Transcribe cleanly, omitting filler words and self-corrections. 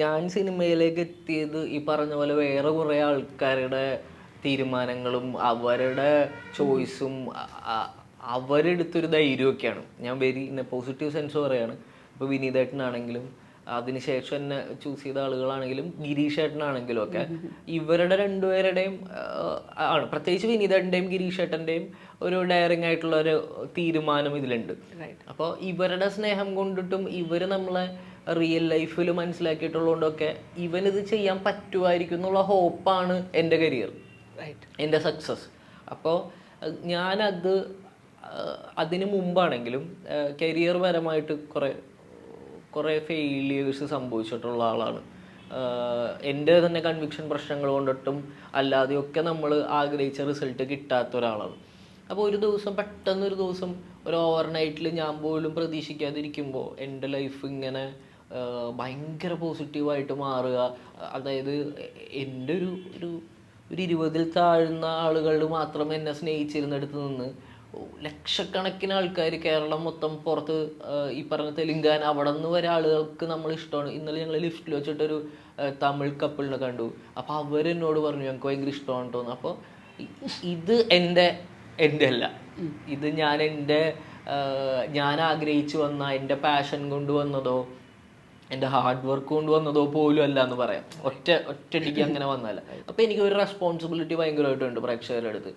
ഞാൻ സിനിമയിലേക്ക് എത്തിയത് ഈ പറഞ്ഞ പോലെ വേറെ കുറേ ആൾക്കാരുടെ തീരുമാനങ്ങളും അവരുടെ ചോയ്സും അവരെടുത്തൊരു ധൈര്യമൊക്കെയാണ്. ഞാൻ വെരി പോസിറ്റീവ് സെൻസ് പറയാണ്. ഇപ്പോൾ വിനീതേട്ടനാണെങ്കിലും അതിനുശേഷം എന്നെ ചൂസ് ചെയ്ത ആളുകളാണെങ്കിലും ഗിരീഷ് ഏട്ടനാണെങ്കിലും ഒക്കെ ഇവരുടെ രണ്ടുപേരുടെയും ആണ്, പ്രത്യേകിച്ച് വിനീതേട്ടൻ്റെയും ഗിരീഷ് ഏട്ടൻ്റെയും ഒരു ഡയറിങ് ആയിട്ടുള്ള ഒരു തീരുമാനം ഇതിലുണ്ട്. അപ്പോൾ ഇവരുടെ സ്നേഹം കൊണ്ടിട്ടും ഇവർ നമ്മളെ റിയൽ ലൈഫിൽ മനസ്സിലാക്കിയിട്ടുള്ളതുകൊണ്ടൊക്കെ ഇവനിത് ചെയ്യാൻ പറ്റുമായിരിക്കും എന്നുള്ള ഹോപ്പാണ് എൻ്റെ കരിയർ, എൻ്റെ സക്സസ്. അപ്പോൾ ഞാനത് അതിന് മുമ്പാണെങ്കിലും കരിയർ പരമായിട്ട് കുറേ ഫെയിലിയേഴ്സ് സംഭവിച്ചിട്ടുള്ള ആളാണ്. എൻ്റെ തന്നെ കൺവിക്ഷൻ പ്രശ്നങ്ങൾ കൊണ്ടിട്ടും അല്ലാതെയൊക്കെ നമ്മൾ ആഗ്രഹിച്ച റിസൾട്ട് കിട്ടാത്ത ഒരാളാണ്. അപ്പോൾ പെട്ടെന്നൊരു ദിവസം ഒരു ഓവർനൈറ്റിൽ ഞാൻ പോലും പ്രതീക്ഷിക്കാതിരിക്കുമ്പോൾ എൻ്റെ ലൈഫ് ഇങ്ങനെ ഭയങ്കര പോസിറ്റീവായിട്ട് മാറുക. അതായത് എൻ്റെ ഒരു 20-ൽ താഴ്ന്ന ആളുകൾ മാത്രം എന്നെ സ്നേഹിച്ചിരുന്നിടത്ത് നിന്ന് ലക്ഷക്കണക്കിന് ആൾക്കാർ കേരളം മൊത്തം പുറത്ത് ഈ പറഞ്ഞ തെലുങ്കാന അവിടെ നിന്ന് വരെ ആളുകൾക്ക് നമ്മൾ ഇഷ്ടമാണ്. ഇന്നലെ ഞങ്ങൾ ലിഫ്റ്റിൽ വെച്ചിട്ടൊരു തമിഴ് കപ്പിളിനെ കണ്ടു. അപ്പോൾ അവരെന്നോട് പറഞ്ഞു ഞങ്ങൾക്ക് ഭയങ്കര ഇഷ്ടമാണ് തോന്നുന്നു. അപ്പോൾ ഇത് എൻ്റെ അല്ല, ഇത് ഞാൻ ആഗ്രഹിച്ചു വന്ന എൻ്റെ പാഷൻ കൊണ്ടുവന്നതോ എൻ്റെ ഹാർഡ് വർക്ക് കൊണ്ടുവന്നതോ പോലും അല്ല എന്ന് പറയാം. ഒറ്റയടിക്ക് അങ്ങനെ വന്നതല്ല. അപ്പോൾ എനിക്ക് ഒരു റെസ്പോൺസിബിലിറ്റി ഭയങ്കരമായിട്ടുണ്ട് പ്രേക്ഷകരുടെ അടുത്ത്.